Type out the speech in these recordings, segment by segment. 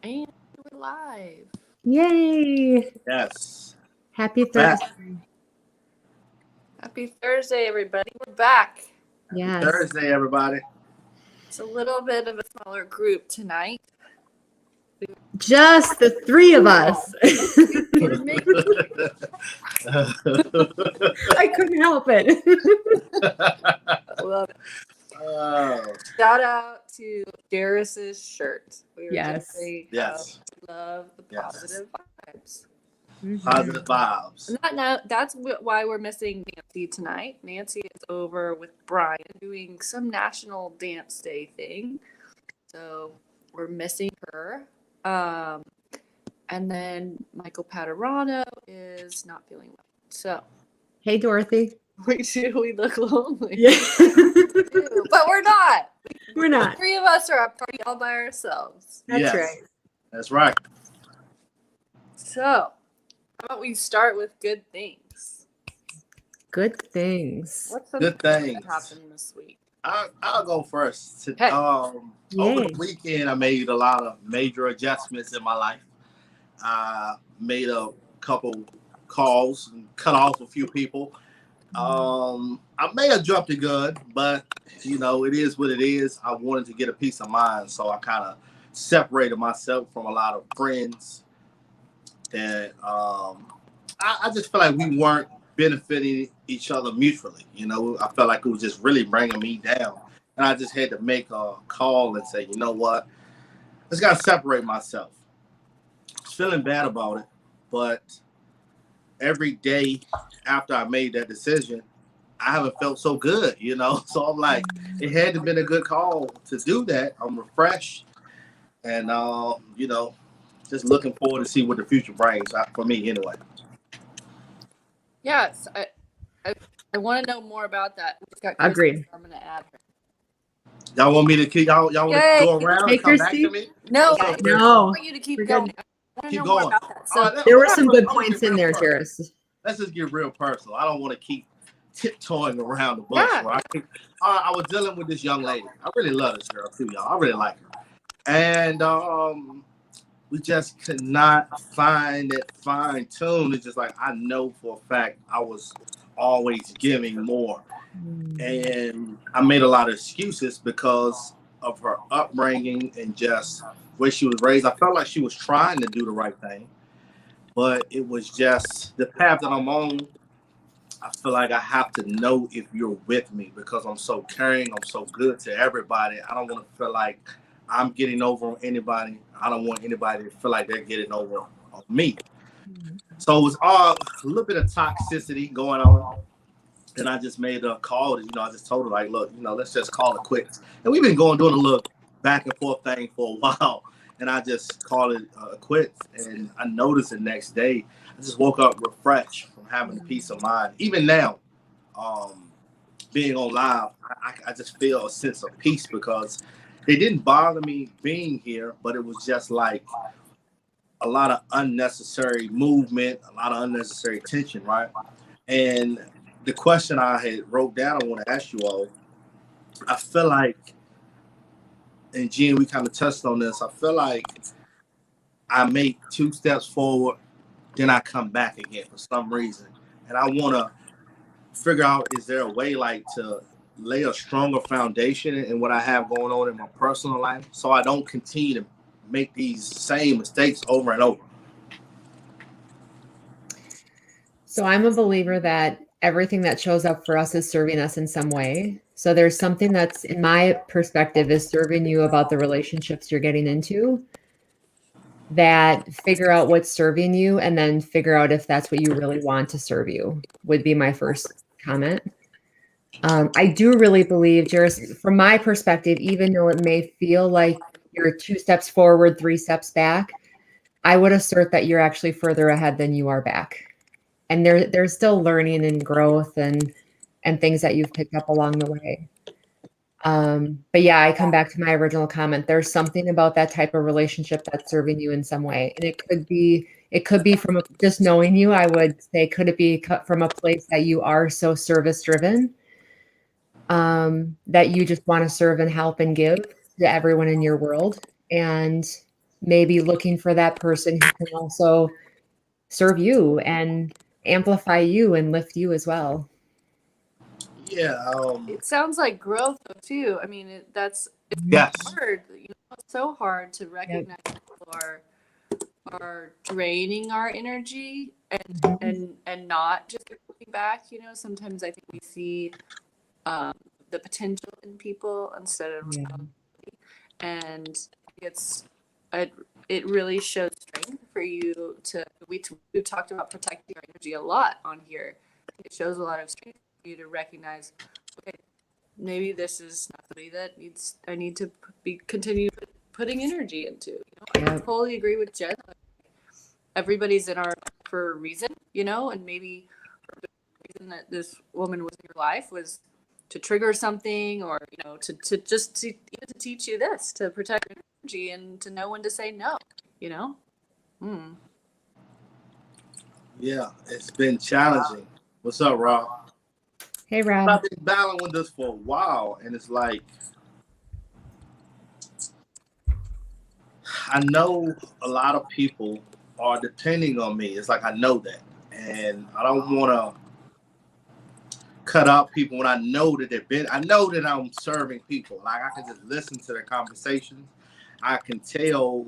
And we're live. Yay! Yes. Happy Back. Thursday. Happy Thursday, everybody. We're back. Yes. Thursday, everybody. It's a little bit of a smaller group tonight. Just the three of us. I couldn't help it. Love it. Oh, Shout out to Jairus's shirt. We were Yes. just saying yes. how we love the Yes. positive vibes. Positive vibes. And that's why we're missing Nancy tonight. Nancy is over with Brian doing some National Dance Day thing. So we're missing her. And then Michael Paterano is not feeling well. So Hey, Dorothy. we look lonely. Yeah. But we're not. We're not. Three of us are at a party all by ourselves. That's Yes. right. That's right. So how about we start with good things? Good things. What's the Good that things. happened this week? I'll go first. Okay. Over Yay. the weekend, I made a lot of major adjustments in my life. I made a couple calls and cut off a few people. I may have jumped the gun, but it is what it is. I wanted to get a peace of mind, so I kind of separated myself from a lot of friends that I just feel like we weren't benefiting each other mutually. I felt like it was just really bringing me down, and I just had to make a call and say, you know what, I just got to separate myself. I was feeling bad about it, but every day after I made that decision, I haven't felt so good, So I'm like, it had to have been a good call to do that. I'm refreshed, and just looking forward to see what the future brings for me anyway. Yes, I want to know more about that. We just got Agreed. I'm gonna add her. Y'all want me to keep y'all want Yay. to go around Take and come your back seat. to me? No, Okay. I No. want you to keep We're going. good. I want to Keep know more going. about that. So All right, There were some good let's points get in there, real personal. Jairus. Let's just get real personal. I don't want to keep tiptoeing around the bush, Yeah. right? I was dealing with this young lady. I really love this girl too, y'all. I really like her. And we just could not find that fine tune. It's just like I know for a fact I was always giving more. And I made a lot of excuses because of her upbringing and just where she was raised. I felt like she was trying to do the right thing, but it was just the path that I'm on. I feel like I have to know if you're with me because I'm so caring. I'm so good to everybody. I don't want to feel like I'm getting over on anybody. I don't want anybody to feel like they're getting over on me. So it was all a little bit of toxicity going on. And I just made a call. I just told her, like, look, let's just call it quits. And we've been doing a little back and forth thing for a while. And I just called it quits. And I noticed the next day, I just woke up refreshed from having a peace of mind. Even now, being on live, I just feel a sense of peace because it didn't bother me being here, but it was just like a lot of unnecessary movement, a lot of unnecessary tension, right? And the question I had wrote down, I want to ask you all, I feel like, and Gene, we kind of touched on this, I feel like I make 2 steps forward, then I come back again for some reason. And I want to figure out, is there a way like to lay a stronger foundation in what I have going on in my personal life so I don't continue to make these same mistakes over and over? So I'm a believer that everything that shows up for us is serving us in some way. So there's something that's, in my perspective, is serving you about the relationships you're getting into, that figure out what's serving you and then figure out if that's what you really want to serve you would be my first comment. I do really believe, Jairus, from my perspective, even though it may feel like you're 2 steps forward, 3 steps back, I would assert that you're actually further ahead than you are back. And there's still learning and growth and things that you've picked up along the way. But yeah, I come back to my original comment. There's something about that type of relationship that's serving you in some way. And it could be from just knowing you, I would say, could it be from a place that you are so service driven, that you just want to serve and help and give to everyone in your world. And maybe looking for that person who can also serve you and amplify you and lift you as well. Yeah. It sounds like growth though too. I mean, it's Yes. hard. It's so hard to Yep. recognize people are draining our energy and not just giving back. Sometimes I think we see the potential in people instead of Yeah. and it really shows strength for you to we've talked about protecting our energy a lot on here. It shows a lot of strength for you to recognize, okay, maybe this is not somebody that I need to continue putting energy into. I Yep. totally agree with Jen. Everybody's in our life for a reason, and maybe the reason that this woman was in your life was to trigger something, or to just to teach you this, to protect your energy and to know when to say no. Yeah, it's been challenging. What's up, Rob? Hey, Rob. I've been battling with this for a while, and it's like I know a lot of people are depending on me. It's like I know that, and I don't want to cut out people when I know that I know that I'm serving people. Like I can just listen to their conversations. I can tell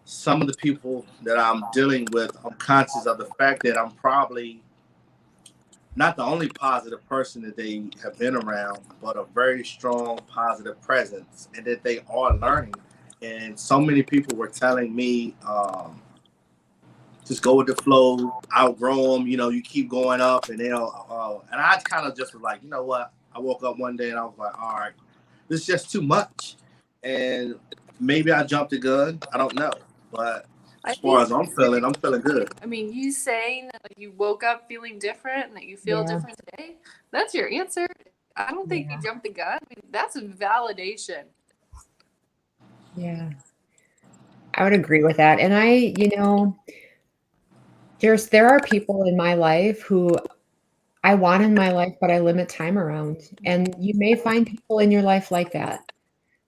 some of the people that I'm dealing with, I'm conscious of the fact that I'm probably not the only positive person that they have been around, but a very strong positive presence, and that they are learning. And so many people were telling me, just go with the flow, outgrow them. You keep going up, and and I kind of just was like, you know what? I woke up one day and I was like, all right, this is just too much. And maybe I jumped the gun. I don't know. But as far as I'm feeling good. I mean, you saying that you woke up feeling different and that you feel Yeah. different today, that's your answer. I don't think you jumped the gun. I mean, that's a validation. Yeah. I would agree with that. And there are people in my life who I want in my life, but I limit time around. And you may find people in your life like that.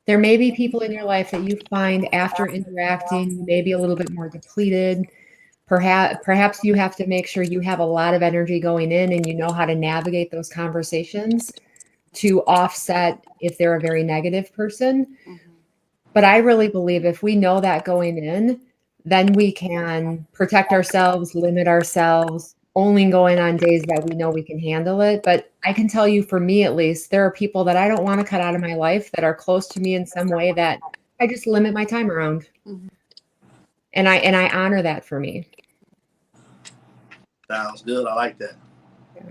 There may be people in your life that you find after interacting, you may be a little bit more depleted. Perhaps you have to make sure you have a lot of energy going in and you know how to navigate those conversations to offset if they're a very negative person. Mm-hmm. But I really believe if we know that going in, then we can protect ourselves, limit ourselves, only going on days that we know we can handle it. But I can tell you, for me at least, there are people that I don't want to cut out of my life that are close to me in some way that I just limit my time around. Mm-hmm. And I honor that for me. Sounds good. I like that. Yeah.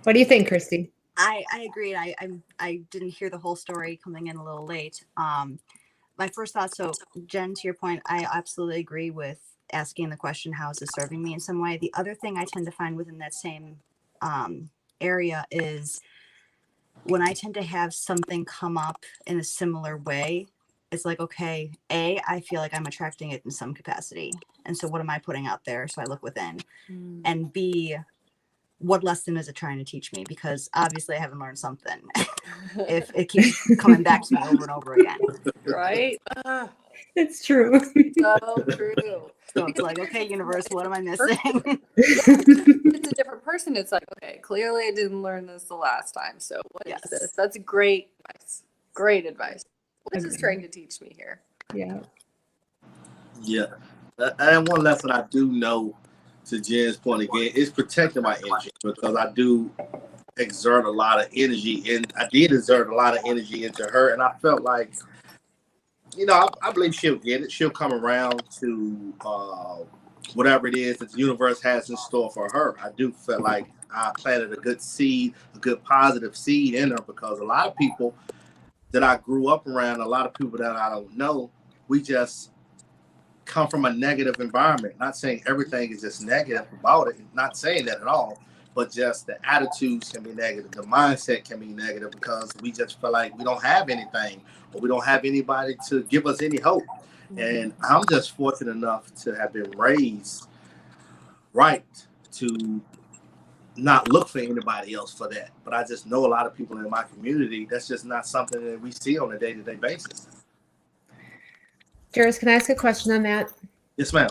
What do you think, Christy? I agree. I didn't hear the whole story, coming in a little late. My first thought, so Jen, to your point, I absolutely agree with asking the question, how is this serving me in some way? The other thing I tend to find within that same area is when I tend to have something come up in a similar way, it's like, okay, A, I feel like I'm attracting it in some capacity. And so what am I putting out there? So I look within. Mm. And B, what lesson is it trying to teach me? Because obviously I haven't learned something if it keeps coming back to me over and over again. Right? It's true. So true. So it's like, okay, universe, what am I missing? It's a different person. It's like, okay, clearly I didn't learn this the last time. So what is this? That's great advice. Great advice. What is this trying to teach me here? Yeah. Yeah. And one lesson I do know, to Jen's point again, is protecting my energy, because I do exert a lot of energy, and I did exert a lot of energy into her, and I felt like, I believe she'll get it. She'll come around to whatever it is that the universe has in store for her. I do feel like I planted a good seed, a good positive seed in her, because a lot of people that I grew up around, a lot of people that I don't know, we just come from a negative environment. Not saying everything is just negative about it, not saying that at all, but just the attitudes can be negative, the mindset can be negative, because we just feel like we don't have anything, or we don't have anybody to give us any hope. And I'm just fortunate enough to have been raised right to not look for anybody else for that. But I just know a lot of people in my community, that's just not something that we see on a day-to-day basis. Jairus, can I ask a question on that? Yes, ma'am.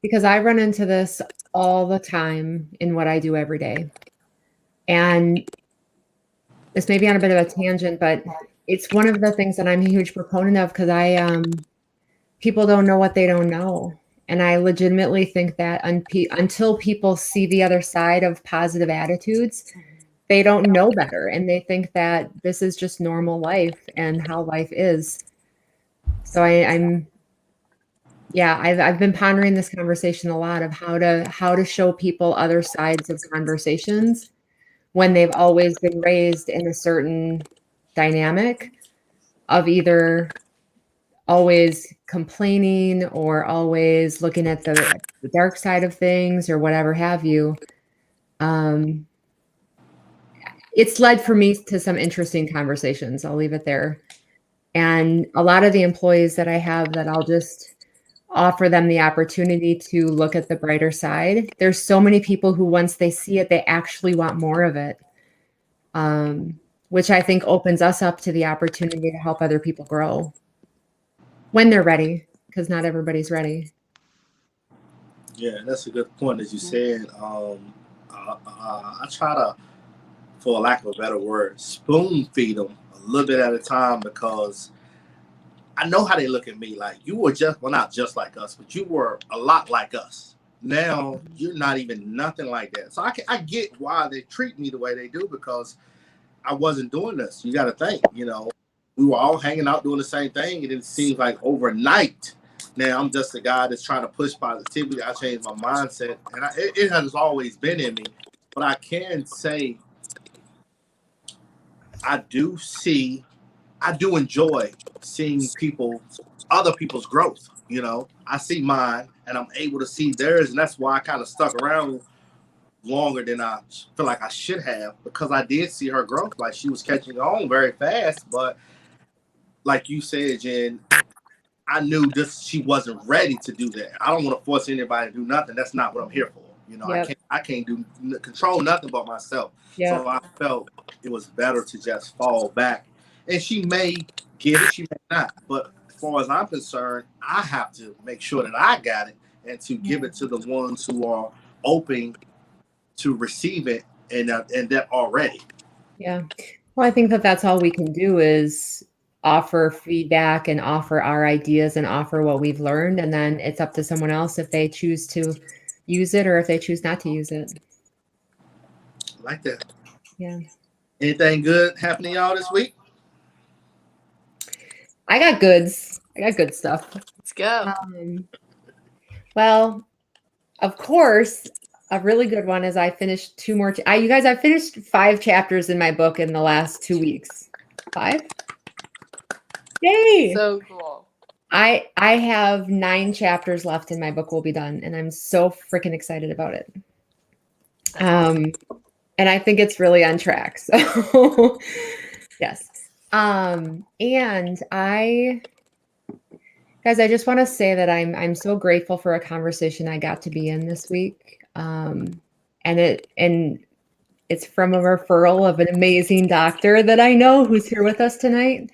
Because I run into this all the time in what I do every day. And this may be on a bit of a tangent, but it's one of the things that I'm a huge proponent of because people don't know what they don't know. And I legitimately think that until people see the other side of positive attitudes, they don't know better. And they think that this is just normal life and how life is. So I've been pondering this conversation a lot of how to show people other sides of conversations when they've always been raised in a certain dynamic of either always complaining or always looking at the dark side of things or whatever have you. It's led for me to some interesting conversations. I'll leave it there. And a lot of the employees that I have that I'll just offer them the opportunity to look at the brighter side. There's so many people who once they see it, they actually want more of it. Which I think opens us up to the opportunity to help other people grow when they're ready, because not everybody's ready. Yeah, that's a good point, as you said. I try to, for lack of a better word, spoon feed them a little bit at a time because I know how they look at me. Like, you were not just like us, but you were a lot like us. Now you're not even nothing like that. So I get why they treat me the way they do because I wasn't doing this. You got to think, we were all hanging out doing the same thing, and it seems like overnight. Now I'm just a guy that's trying to push positivity. I changed my mindset, and it has always been in me. But I can say I do enjoy seeing other people's growth. I see mine, and I'm able to see theirs, and that's why I kind of stuck around longer than I feel like I should have because I did see her growth. Like, she was catching on very fast, but like you said, Jen, I knew she wasn't ready to do that. I don't want to force anybody to do nothing. That's not what I'm here for. Yep. I can't control nothing but myself. Yep. So I felt it was better to just fall back. And she may get it, she may not. But as far as I'm concerned, I have to make sure that I got it and to give it to the ones who are open to receive it and that already. Yeah. Well, I think that that's all we can do is offer feedback and offer our ideas and offer what we've learned. And then it's up to someone else if they choose to use it or if they choose not to use it. Like that. Yeah. Anything good happening to y'all this week? I got goods. I got good stuff. Let's go. Well, of course, a really good one is I finished two more. You guys, I finished 5 chapters in my book in the last 2 weeks. 5? Yay! So cool. I have 9 chapters left and my book will be done, and I'm so freaking excited about it. And I think it's really on track. So yes. And guys, I just want to say that I'm so grateful for a conversation I got to be in this week. And it's from a referral of an amazing doctor that I know who's here with us tonight.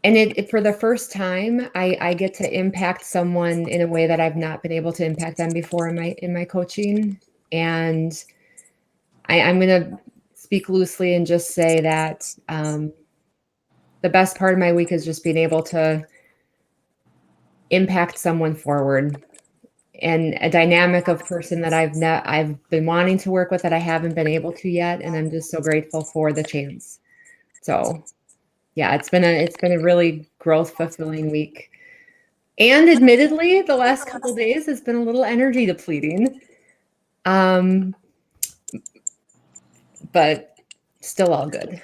And it for the first time, I get to impact someone in a way that I've not been able to impact them before in my coaching. And I'm going to speak loosely and just say that the best part of my week is just being able to impact someone forward, and a dynamic of person that I've been wanting to work with that I haven't been able to yet, and I'm just so grateful for the chance. So, yeah, it's been a really growth fulfilling week, and admittedly, the last couple of days has been a little energy depleting, but still all good.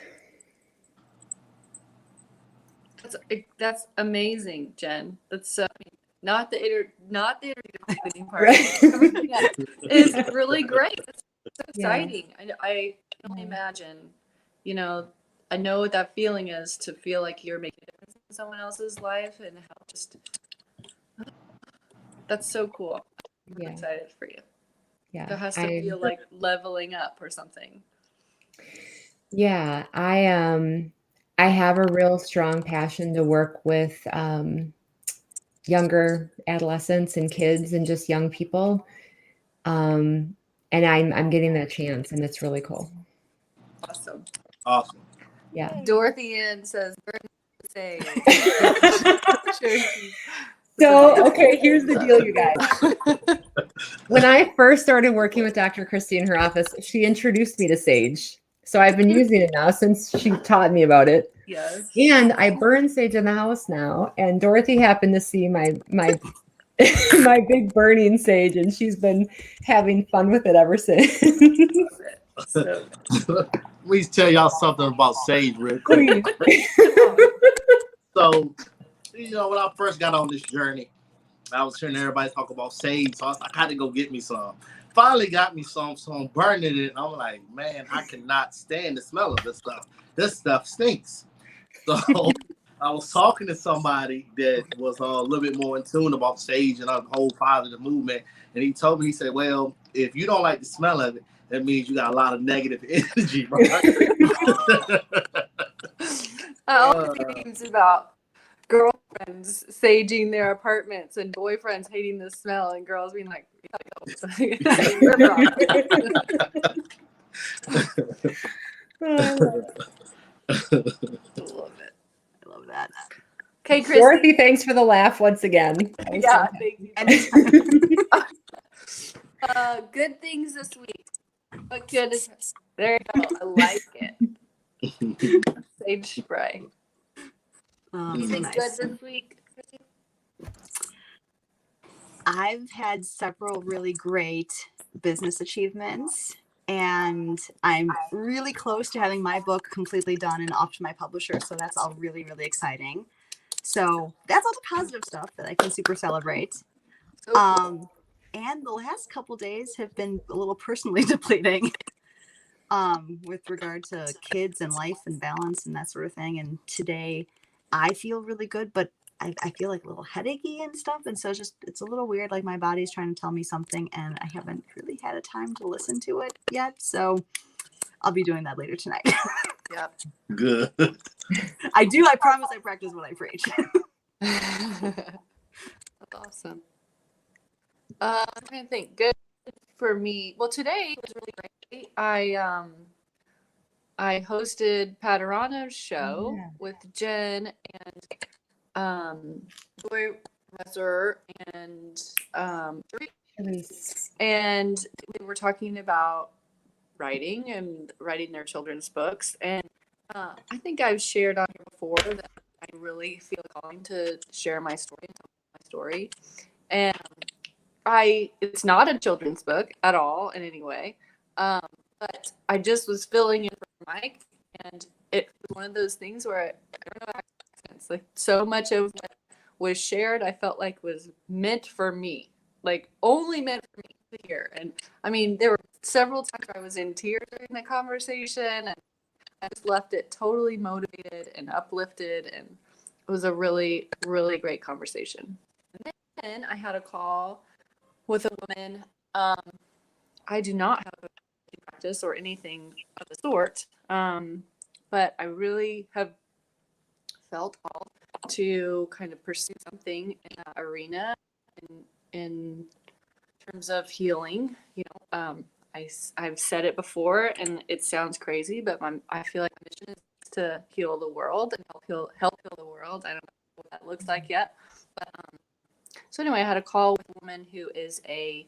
That's amazing, Jen. That's not the interview part. Right. Everything else is really great. It's so exciting. Yeah. I can only imagine. I know what that feeling is to feel like you're making a difference in someone else's life, and how that's so cool. I'm excited for you. Yeah, There has to feel like leveling up or something. Yeah, I have a real strong passion to work with younger adolescents and kids and just young people. And I'm getting that chance, and it's really cool. Awesome. Awesome. Yeah. Dorothy Ann says, "Burn the sage." So, okay, here's the deal, you guys. When I first started working with Dr. Christie in her office, she introduced me to sage. So I've been using it now since she taught me about it. Yes. And I burn sage in the house now. And Dorothy happened to see my my big burning sage, and she's been having fun with it ever since. So, Let me tell y'all something about sage real quick. So, when I first got on this journey, I was hearing everybody talk about sage, so I was like, I had to go get me some. Finally got me some, so I'm burning it. And I'm like, man, I cannot stand the smell of this stuff. This stuff stinks. So I was talking to somebody that was a little bit more in tune about sage and the whole positive movement. And he told me, he said, well, if you don't like the smell of it, that means you got a lot of negative energy, right? I always see memes about girlfriends saging their apartments and boyfriends hating the smell and girls being like, "You gotta go." You're wrong. Oh, I love it. I love that. Okay, Christy. Dorothy, thanks for the laugh once again. Yeah, thank you. Good things this week. What good is there? You go. I like it. Sage spray. Anything Nice. good this week, Christy? I've had several really great business achievements, and I'm really close to having my book completely done and off to my publisher. So that's all really, really exciting. So that's all the positive stuff that I can super celebrate. So cool. And the last couple days have been a little personally depleting with regard to kids and life and balance and that sort of thing. And today I feel really good, but I feel like a little headachy and stuff. And so it's a little weird. Like my body's trying to tell me something and I haven't really had a time to listen to it yet. So I'll be doing that later tonight. Yep. Good. I promise I practice what I preach. That's awesome. I'm trying to think. Good for me. Well, today was really great. I hosted Paterano's show with Jen and Joy Resser and and we were talking about writing and writing their children's books. And I think I've shared on here before that I really feel calling to share my story and tell my story. And it's not a children's book at all in any way. But I just was filling in for Mike, and it was one of those things where I don't know, it's like so much of what was shared, I felt like was meant for me, like only meant for me to hear. And I mean, there were several times where I was in tears during the conversation, and I just left it totally motivated and uplifted, and it was a really, really great conversation. And then I had a call with a woman. I do not have a practice or anything of the sort, but I really have felt called to kind of pursue something in that arena in terms of healing. I've said it before, and it sounds crazy, but I feel like my mission is to heal the world and help heal the world. I don't know what that looks like yet, but so anyway, I had a call with a woman who is a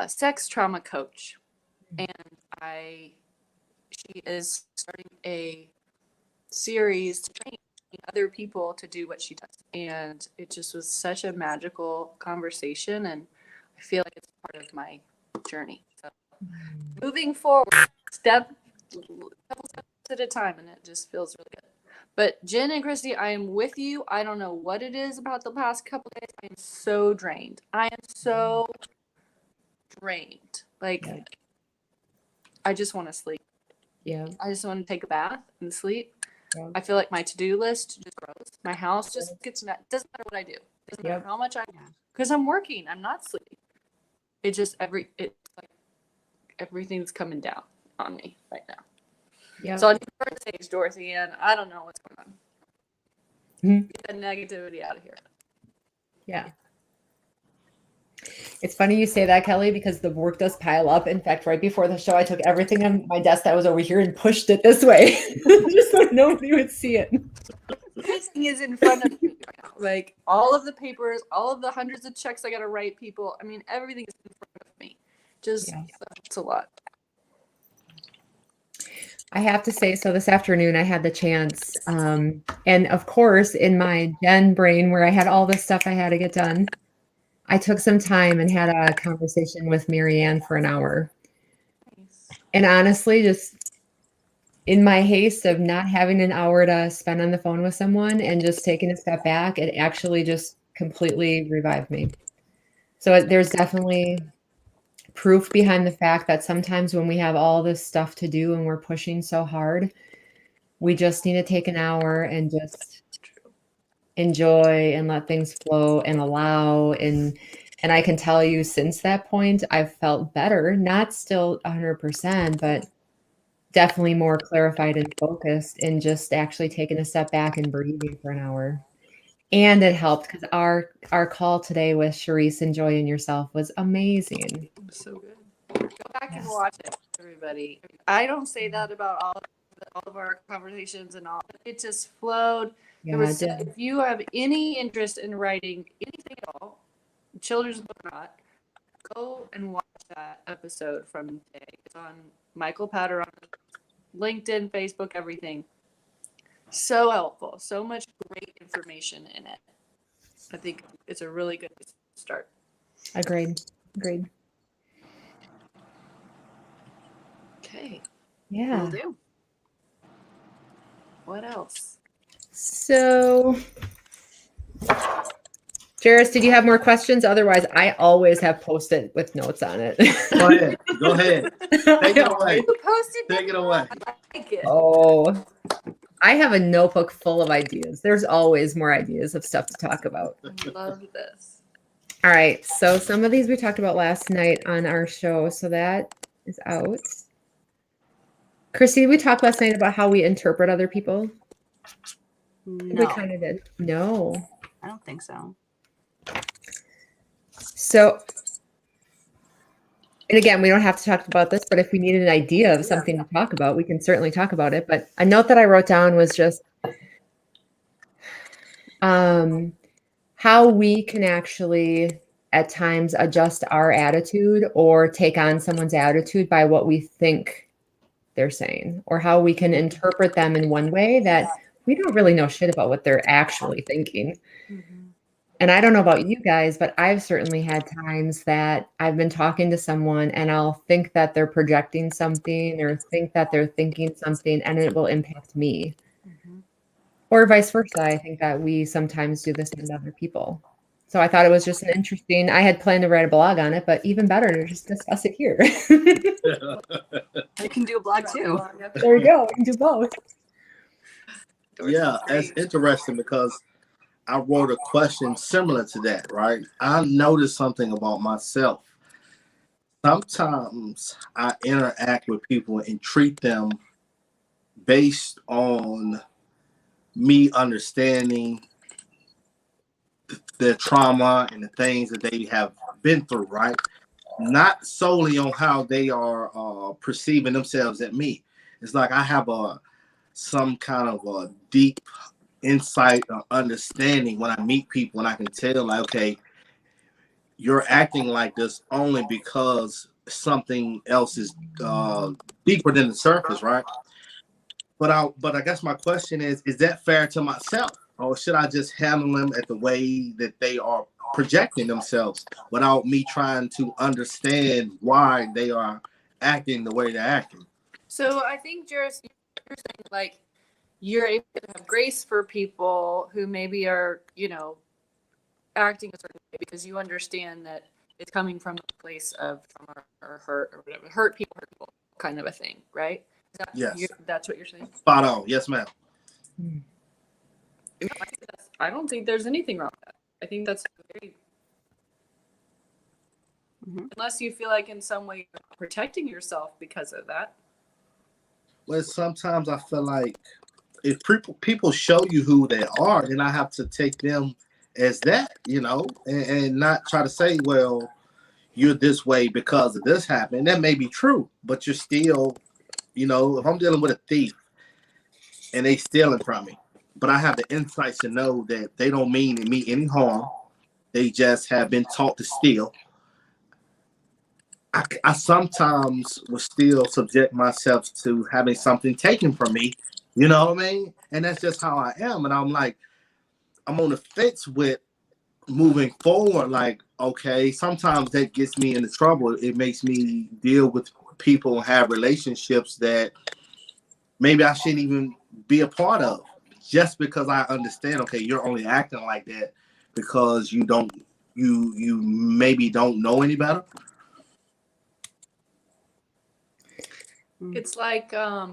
sex trauma coach, and she is starting a series to train other people to do what she does, and it just was such a magical conversation, and I feel like it's part of my journey. So moving forward, couple steps at a time, and it just feels really good. But Jen and Christy, I am with you. I don't know what it is about the past couple days. I am so drained. Like, I just want to sleep. Yeah. I just want to take a bath and sleep. Yeah. I feel like my to-do list just grows. My house just gets, doesn't matter what I do. Doesn't matter how much because I'm working. I'm not sleeping. It's just it's like everything's coming down on me right now. Yeah. So on your first stage, Dorothy, and I don't know what's going on. Get the negativity out of here. Yeah. It's funny you say that, Kelly, because the work does pile up. In fact, right before the show, I took everything on my desk that was over here and pushed it this way just so nobody would see it. Everything is in front of me right now. Like all of the papers, all of the hundreds of checks I got to write people. I mean, everything is in front of me. Just, it's a lot. I have to say, so this afternoon I had the chance, and of course, in my Jen brain where I had all this stuff I had to get done, I took some time and had a conversation with Marianne for an hour. Nice. And honestly, just in my haste of not having an hour to spend on the phone with someone and just taking a step back, it actually just completely revived me. So there's definitely proof behind the fact that sometimes when we have all this stuff to do and we're pushing so hard, we just need to take an hour and just enjoy and let things flow and allow. And I can tell you since that point, I've felt better, not still 100%, but definitely more clarified and focused and just actually taking a step back and breathing for an hour. And it helped because our call today with Charisse and Joy and yourself was amazing. It was so good. Go back and watch it, everybody. I don't say that about all of our conversations and all. It just flowed. Yeah, it did. If you have any interest in writing anything at all, children's book or not, go and watch that episode from today. It's on Michael Patter on LinkedIn, Facebook, everything. So helpful. So much great information in it. I think it's a really good start. Agreed. Okay. Yeah. Will do. What else? So, Jairus, did you have more questions? Otherwise, I always have Post-it with notes on it. Go ahead. Take it away. You posted Take it away. I like it. Oh, I have a notebook full of ideas. There's always more ideas of stuff to talk about. I love this. All right. So some of these we talked about last night on our show. So that is out. Chrissy, we talked last night about how we interpret other people. No, We kind of did. No. I don't think so. So, and again, we don't have to talk about this, but if we needed an idea of something to talk about, we can certainly talk about it. But a note that I wrote down was just how we can actually at times adjust our attitude or take on someone's attitude by what we think they're saying, or how we can interpret them in one way that we don't really know shit about what they're actually thinking. Mm-hmm. And I don't know about you guys, but I've certainly had times that I've been talking to someone and I'll think that they're projecting something or think that they're thinking something and it will impact me. Mm-hmm. Or vice versa. I think that we sometimes do this to other people. So I thought it was just an interesting, I had planned to write a blog on it, but even better to just discuss it here. You can do a blog too. There we go. We can do both. Yeah, it's interesting because I wrote a question similar to that, right? I noticed something about myself. Sometimes I interact with people and treat them based on me understanding their trauma and the things that they have been through, right? Not solely on how they are perceiving themselves at me. It's like I have some kind of a deep insight or understanding when I meet people, and I can tell, like, okay, you're acting like this only because something else is deeper than the surface, right? But I guess my question is that fair to myself, or should I just handle them at the way that they are projecting themselves without me trying to understand why they are acting the way they're acting? So I think you're saying like you're able to have grace for people who maybe are, acting a certain way because you understand that it's coming from a place of trauma or hurt or whatever. Hurt people kind of a thing, right? Yes. That's what you're saying? Spot on. Yes, ma'am. I don't think there's anything wrong with that. I think that's very... Unless you feel like in some way you're protecting yourself because of that. Well, sometimes I feel like if people show you who they are, then I have to take them as that, and not try to say, well, you're this way because of this happened. That may be true, but you're still, if I'm dealing with a thief and they stealing from me, but I have the insights to know that they don't mean me any harm. They just have been taught to steal. I sometimes will still subject myself to having something taken from me. You know what I mean? And that's just how I am. And I'm like, I'm on the fence with moving forward. Like, okay, sometimes that gets me into trouble. It makes me deal with people and have relationships that maybe I shouldn't even be a part of, just because I understand, okay, you're only acting like that because you maybe don't know any better. It's like yeah,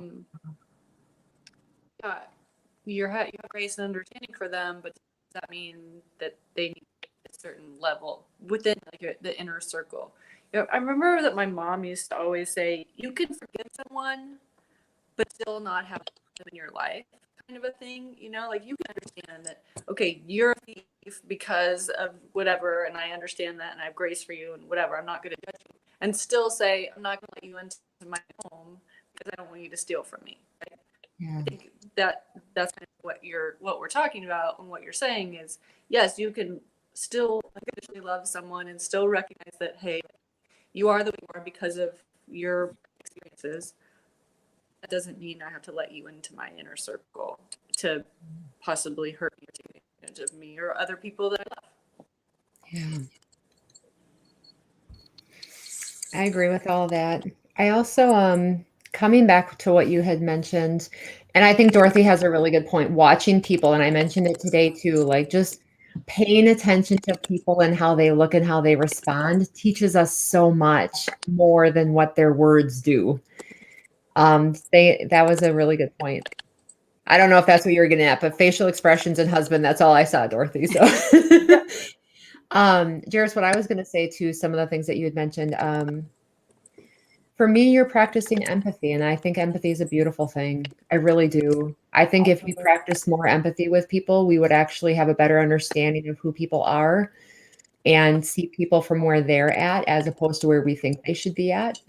you have grace and understanding for them, but does that mean that they need a certain level within like the inner circle? I remember that my mom used to always say, "You can forgive someone, but still not have them in your life," kind of a thing. Like you can understand that, okay, you're a thief because of whatever, and I understand that, and I have grace for you, and whatever. I'm not going to judge you, and still say, I'm not going to let you into my home because I don't want you to steal from me. Right? Yeah. I think that's kind of what we're talking about, and what you're saying is, yes, you can still unconditionally love someone and still recognize that, hey, you are the way you are because of your experiences. That doesn't mean I have to let you into my inner circle to possibly hurt me or take advantage of me or other people that I love. Yeah. I agree with all that. I also, coming back to what you had mentioned, and I think Dorothy has a really good point, watching people, and I mentioned it today too, like just paying attention to people and how they look and how they respond teaches us so much more than what their words do. That was a really good point. I don't know if that's what you were getting at, but facial expressions and husband, that's all I saw, Dorothy. So Jairus, what I was going to say to some of the things that you had mentioned, for me, you're practicing empathy, and I think empathy is a beautiful thing. I really do. I think if we practice more empathy with people, we would actually have a better understanding of who people are and see people from where they're at as opposed to where we think they should be at,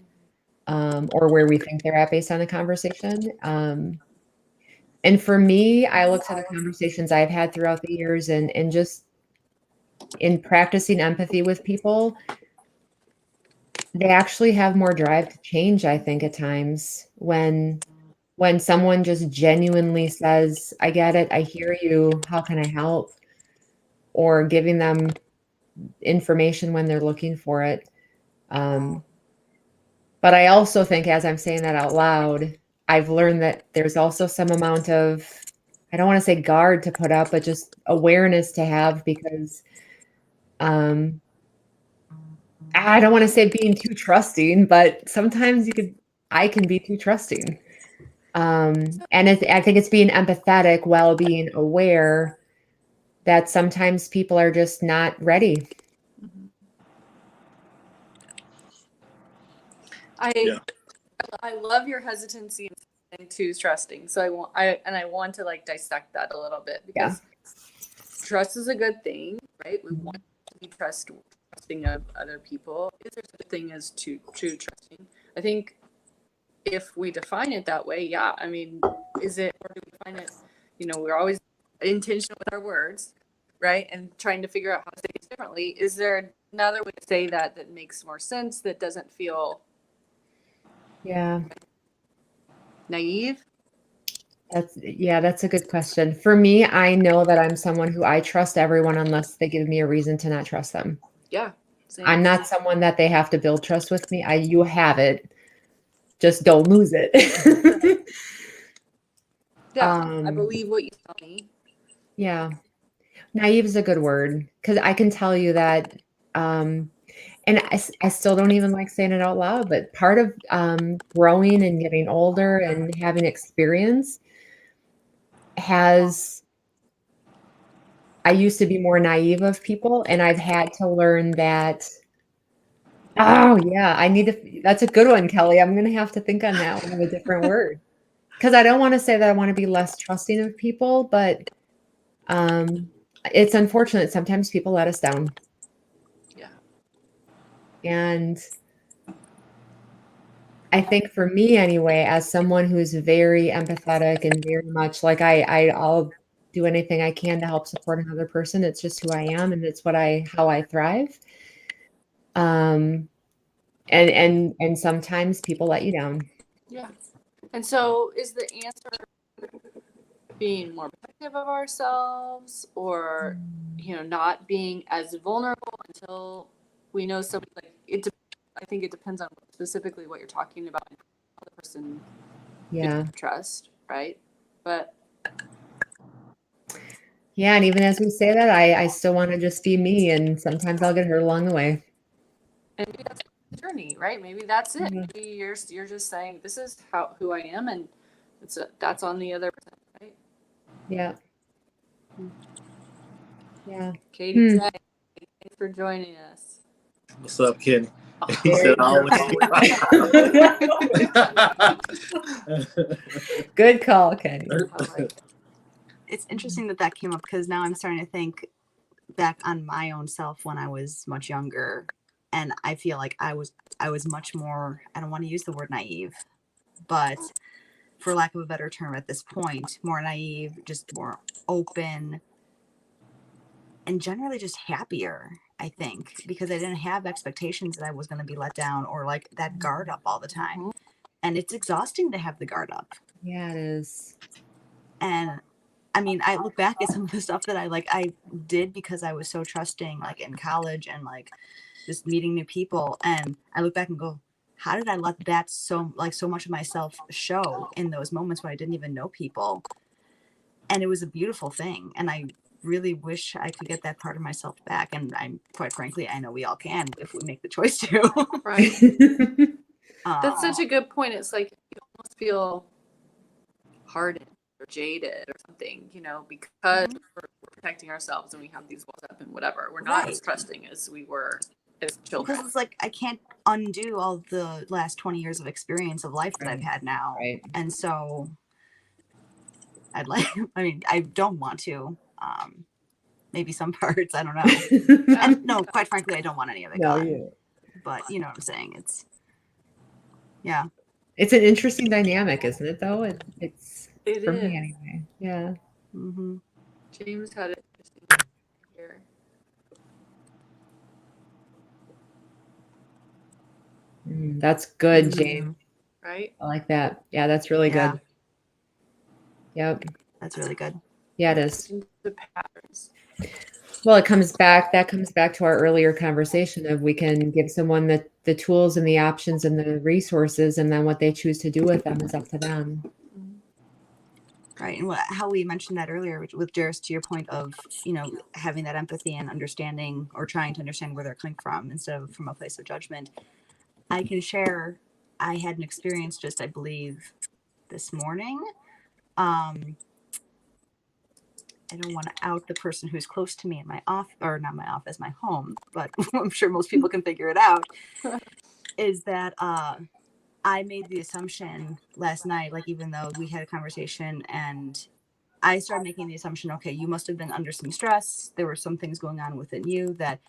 or where we think they're at based on the conversation. And for me, I look to the conversations I've had throughout the years and just in practicing empathy with people, they actually have more drive to change, I think, at times when someone just genuinely says, I get it, I hear you, how can I help? Or giving them information when they're looking for it. But I also think, as I'm saying that out loud, I've learned that there's also some amount of, I don't want to say guard to put up, but just awareness to have because I don't want to say being too trusting, but sometimes I can be too trusting. And I think it's being empathetic while being aware that sometimes people are just not ready. I love your hesitancy into trusting. So I want to like dissect that a little bit because trust is a good thing, right? We want to be trusting of other people. Is there such a thing as true trusting? I think if we define it that way, yeah. I mean, is it, or do we find it? We're always intentional with our words, right? And trying to figure out how to say it differently. Is there another way to say that makes more sense, that doesn't feel naive? That's a good question. For me, I know that I'm someone who I trust everyone unless they give me a reason to not trust them. Yeah. Same. I'm not someone that they have to build trust with me. You have it. Just don't lose it. Yeah. I believe what you tell me. Yeah. Naive is a good word because I can tell you that, and I still don't even like saying it out loud, but part of growing and getting older and having experience I used to be more naive of people, and I've had to learn that. Oh yeah, that's a good one, Kelly. I'm gonna have to think on that one with a different word. because I don't want to say that I want to be less trusting of people, but it's unfortunate. Sometimes people let us down. Yeah. And I think for me anyway, as someone who's very empathetic and very much like I'll do anything I can to help support another person. It's just who I am, and it's how I thrive. And sometimes people let you down. Yeah. And so is the answer being more protective of ourselves, or not being as vulnerable until we know something? Like I think it depends on specifically what you're talking about and how the person Yeah. trust, right? But Yeah, and even as we say that, I still want to just be me, and sometimes I'll get hurt along the way. and maybe that's the journey, right? Maybe that's it. Yeah. Maybe you're just saying this is who I am, and that's on the other person, right? Yeah. Yeah. Katie, J, thanks for joining us. What's up, Kenny? He There said always. Good call, Kenny. I like it. It's interesting that came up, because now I'm starting to think back on my own self when I was much younger, and I feel like I was much more, I don't want to use the word naive, but for lack of a better term at this point, more naive, just more open, and generally just happier, I think, because I didn't have expectations that I was going to be let down, or like that guard up all the time. And it's exhausting to have the guard up. Yeah, it is. And I mean, I look back at some of the stuff that I did because I was so trusting, like in college and like just meeting new people. And I look back and go, how did I let that so much of myself show in those moments when I didn't even know people? And it was a beautiful thing. And I really wish I could get that part of myself back. And I'm quite frankly, I know we all can if we make the choice to. Right. That's such a good point. It's like you almost feel hardened or jaded or something, because we're protecting ourselves and we have these walls up and whatever. We're not as trusting as we were as children. Because it's like I can't undo all the last 20 years of experience of life that I've had now. Right. And so I don't want to. Maybe some parts, I don't know. And no, quite frankly, I don't want any of it gone. Yeah. But you know what I'm saying? Yeah. It's an interesting dynamic, isn't it, though? It for is. me anyway. Yeah. Mm-hmm. James had it interesting here. That's good, James. Right? I like that. Yeah, that's really good. Yep. That's really good. Yeah, it is. The patterns. Well, that comes back to our earlier conversation of we can give someone the tools and the options and the resources, and then what they choose to do with them is up to them. Right. And how we mentioned that earlier with Jairus, to your point of, having that empathy and understanding, or trying to understand where they're coming from instead of from a place of judgment. I can share, I had an experience just, I believe, this morning. I don't want to out the person who's close to me in my office, or not my office, my home, but I'm sure most people can figure it out, is that I made the assumption last night, like even though we had a conversation and I started making the assumption, okay, you must have been under some stress. There were some things going on within you that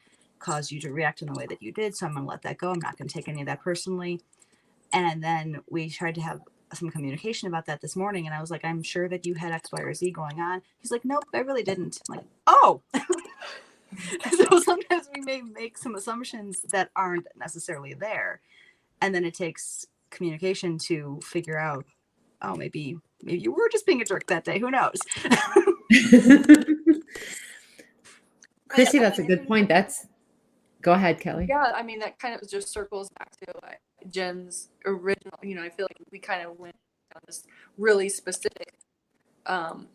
caused you to react in the way that you did. So I'm going to let that go. I'm not going to take any of that personally. And then we tried to have some communication about that this morning. And I was like, I'm sure that you had X, Y, or Z going on. He's like, nope, I really didn't. I'm like, oh. So sometimes we may make some assumptions that aren't necessarily there. And then it takes communication to figure out, oh, maybe you were just being a jerk that day. Who knows? Chrissy, that's a good point. Go ahead, Kelly. Yeah, I mean, that kind of just circles back to Jen's original, I feel like we kind of went down this really specific avenue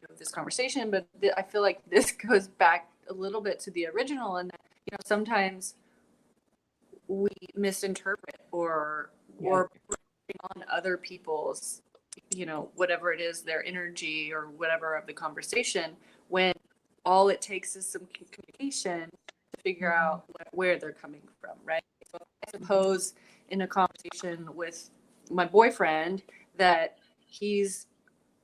of this conversation, but I feel like this goes back a little bit to the original, and sometimes we misinterpret or bring on other people's, whatever it is, their energy or whatever of the conversation, when all it takes is some communication to figure out where they're coming from, right? So I suppose in a conversation with my boyfriend that he's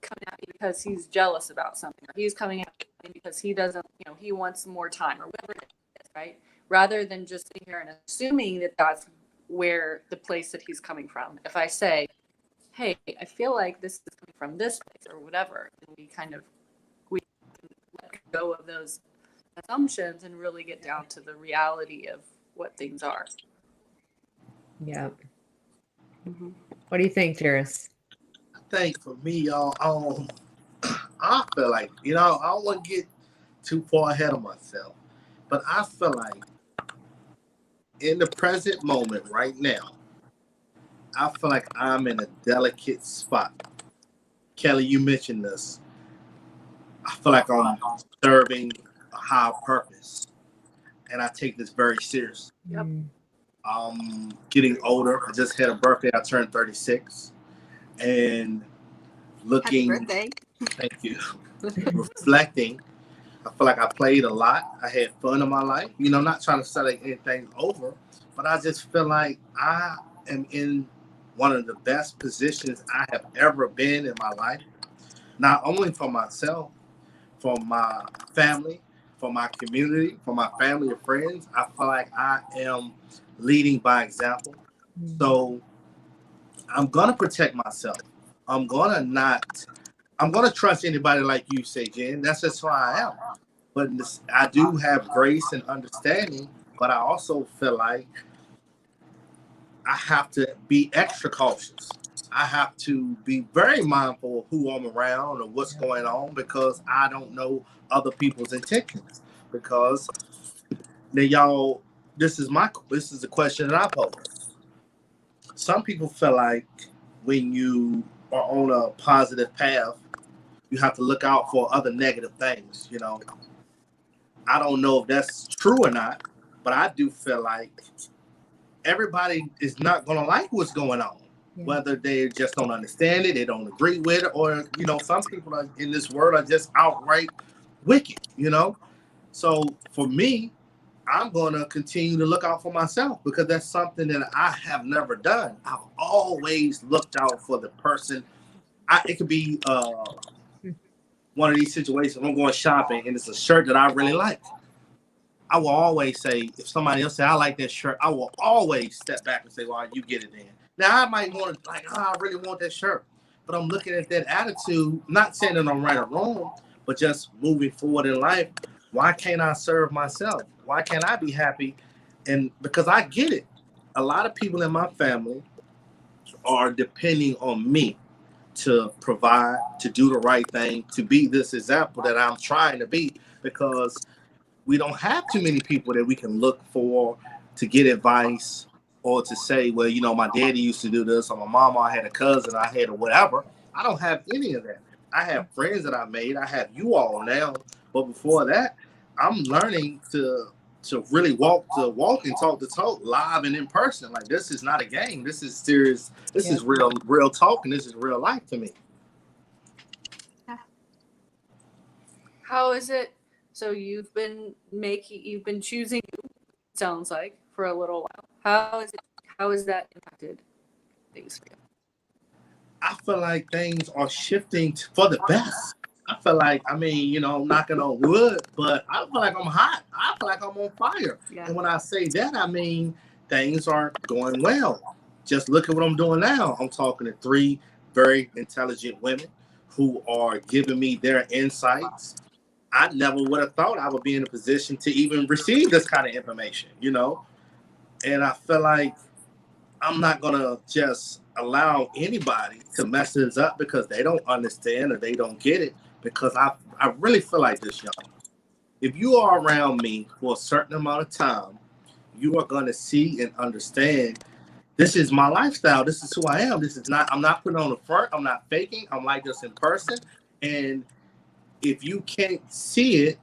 coming at me because he's jealous about something, or he's coming at me because he doesn't, he wants more time, or whatever it is, right? Rather than just sitting here and assuming that that's where the place that he's coming from. If I say, hey, I feel like this is coming from this place or whatever, and we let go of those assumptions and really get down to the reality of what things are. Yeah. Mhm. What do you think, Jairus? I think for me, y'all, I feel like, I don't want to get too far ahead of myself, but I feel like in the present moment right now, I feel like I'm in a delicate spot. Kelly, you mentioned this. I feel like I'm serving a higher purpose, and I take this very seriously. Yep. I'm getting older. I just had a birthday. I turned 36, and Happy looking, birthday. thank you, reflecting. I feel like I played a lot. I had fun in my life. Not trying to set anything over, but I just feel like I am in one of the best positions I have ever been in my life. Not only for myself, for my family, for my community, for my family and friends. I feel like I am leading by example. So I'm gonna protect myself. I'm gonna not. I'm gonna trust anybody like you say, Jen. That's just who I am. But I do have grace and understanding. But I also feel like I have to be extra cautious. I have to be very mindful of who I'm around or what's going on, because I don't know other people's intentions. Because now, y'all, this is the question that I pose. Some people feel like when you are on a positive path, you have to look out for other negative things. I don't know if that's true or not, but I do feel like everybody is not going to like what's going on. Yeah. Whether they just don't understand it, they don't agree with it, or, some people in this world are just outright wicked, So for me, I'm going to continue to look out for myself, because that's something that I have never done. I've always looked out for the person. It could be one of these situations. I'm going shopping and it's a shirt that I really like. I will always say, if somebody else say I like that shirt, I will always step back and say, well, you get it then. Now I might want to I really want that shirt, but I'm looking at that attitude, not saying that I'm right or wrong, but just moving forward in life. Why can't I serve myself? Why can't I be happy? And because I get it, a lot of people in my family are depending on me to provide, to do the right thing, to be this example that I'm trying to be, because we don't have too many people that we can look for to get advice, or to say, well, my daddy used to do this, or my mama, I had a cousin, I had a whatever. I don't have any of that. I have friends that I made. I have you all now. But before that, I'm learning to really walk and talk to talk live and in person. Like, this is not a game. This is serious. This is real talk, and this is real life to me. How is it? So you've been choosing, sounds like, for a little while. How has that impacted things for you? I feel like things are shifting for the best. I feel like, I'm knocking on wood, but I feel like I'm hot. I feel like I'm on fire. Yeah. And when I say that, I mean things are going well. Just look at what I'm doing now. I'm talking to 3 very intelligent women who are giving me their insights. I never would have thought I would be in a position to even receive this kind of information, And I feel like I'm not going to just allow anybody to mess this up because they don't understand or they don't get it. Because I really feel like this, y'all. If you are around me for a certain amount of time, you are going to see and understand this is my lifestyle. This is who I am. I'm not putting on the front. I'm not faking. I'm like this in person. And if you can't see it,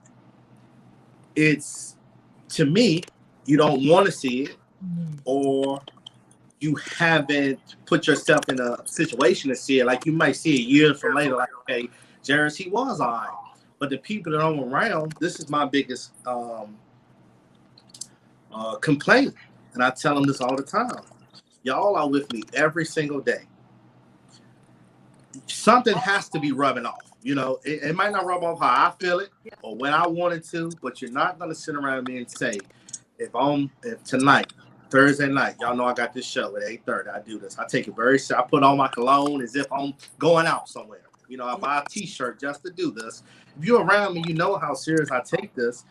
it's, to me, you don't want to see it, or you haven't put yourself in a situation to see it. Like, you might see it years from later, like, okay, Jairus, he was all right. But the people that I'm around, this is my biggest complaint. And I tell them this all the time. Y'all are with me every single day. something has to be rubbing off. You know, it might not rub off how I feel it or when I want it to, but you're not gonna sit around me and say, if tonight, Thursday night, y'all know I got this show at 8:30. I do this. I take it very serious. I put on my cologne as if I'm going out somewhere. You know, I buy a T-shirt just to do this. If you're around me, you know how serious I take this.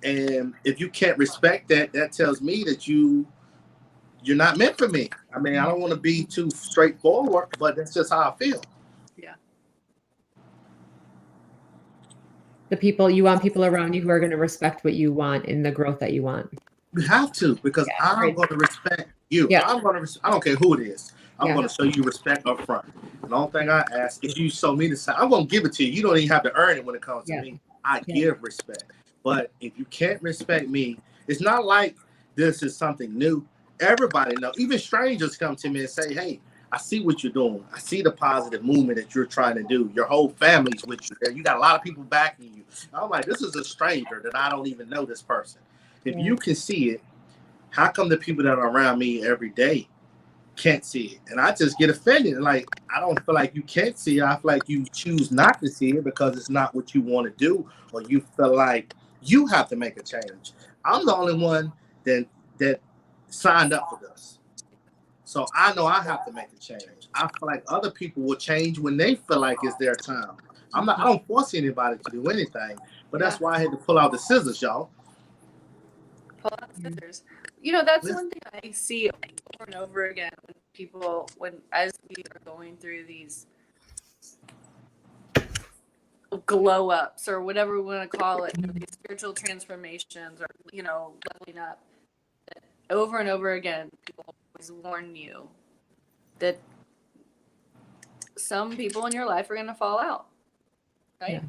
And if you can't respect that, that tells me that you're not meant for me. I mean, I don't want to be too straightforward, but that's just how I feel. Yeah. You want people around you who are going to respect what you want and the growth that you want. You have to, because I'm going to respect you. Yeah. I don't care who it is. I'm Yeah. going to show you respect up front. And the only thing I ask is you show me the same. I'm going to give it to you. You don't even have to earn it when it comes to me. I give respect. But if you can't respect me, it's not like this is something new. Everybody knows. Even strangers come to me and say, hey, I see what you're doing. I see the positive movement that you're trying to do. Your whole family's with you there. You got a lot of people backing you. I'm like, this is a stranger that I don't even know this person. If you can see it, how come the people that are around me every day can't see it? And I just get offended. Like, I don't feel like you can't see it. I feel like you choose not to see it because it's not what you want to do, or you feel like you have to make a change. I'm the only one that signed up for this. So I know I have to make a change. I feel like other people will change when they feel like it's their time. I don't force anybody to do anything, but that's why I had to pull out the scissors, y'all. Pull out the scissors. You know, that's one thing I see over and over again as we are going through these glow ups or whatever we want to call it, these spiritual transformations or, leveling up. Over and over again, people always warn you that some people in your life are going to fall out. Right? Yeah.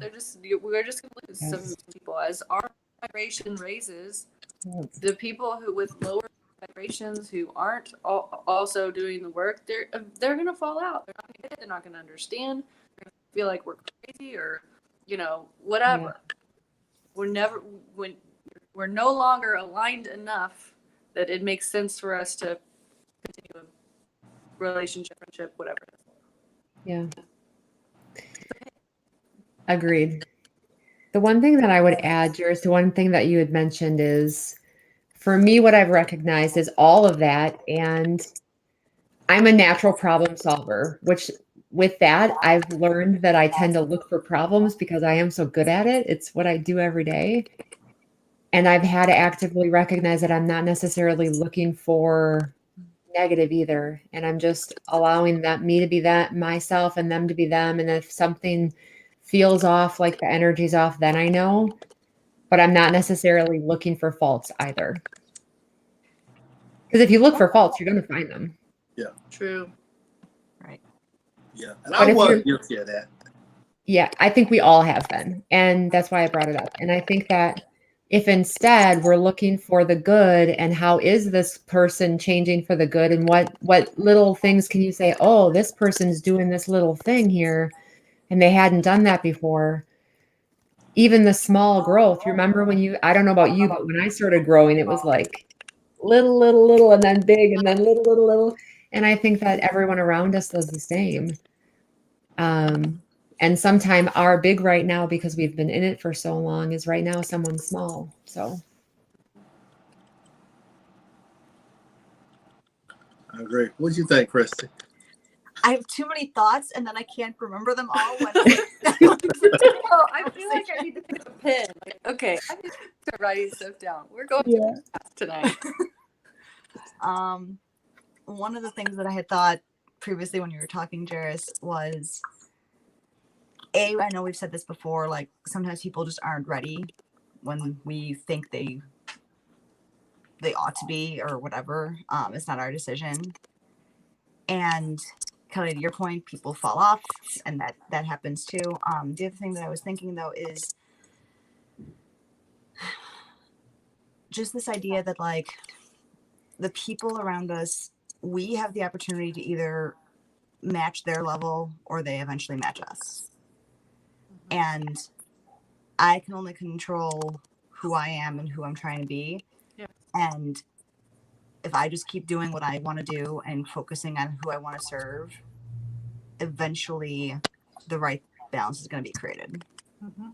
We're just going to lose some people as our vibration raises. The people who with lower vibrations who aren't also doing the work, they're going to fall out. They're not going to get it. They're not going to understand. They're going to feel like we're crazy or whatever. Yeah. We're no longer aligned enough that it makes sense for us to continue a relationship, friendship, whatever. Yeah. Agreed. The one thing that I would add, Juris, the one thing that you had mentioned is, for me, what I've recognized is all of that. And I'm a natural problem solver, which with that, I've learned that I tend to look for problems because I am so good at it. It's what I do every day. And I've had to actively recognize that I'm not necessarily looking for negative either. And I'm just allowing me to be that myself and them to be them. And if something feels off, like the energy's off, then I know. But I'm not necessarily looking for faults either. Because if you look for faults, you're going to find them. Yeah. True. Right. Yeah. And I was guilty of that. Yeah, I think we all have been. And that's why I brought it up. And I think that if instead we're looking for the good and how is this person changing for the good, and what little things can you say, oh, this person's doing this little thing here and they hadn't done that before. Even the small growth. Remember when I don't know about you, but when I started growing, it was like little, and then big, and then little. And I think that everyone around us does the same. And sometime our big right now, because we've been in it for so long, is right now someone small. So I agree. What do you think, Christy? I have too many thoughts, and then I can't remember them all. I feel like I need to pick up a pen. Like, okay, I need to start writing stuff down. We're going to class tonight. One of the things that I had thought previously when you were talking, Jairus, was I know we've said this before, like sometimes people just aren't ready when we think they ought to be or whatever. It's not our decision. And Kelly, to your point, people fall off, and that happens too. The other thing that I was thinking though is just this idea that like the people around us, we have the opportunity to either match their level or they eventually match us. And I can only control who I am and who I'm trying to be. Yeah. And if I just keep doing what I want to do and focusing on who I want to serve, eventually the right balance is going to be created. Mm-hmm.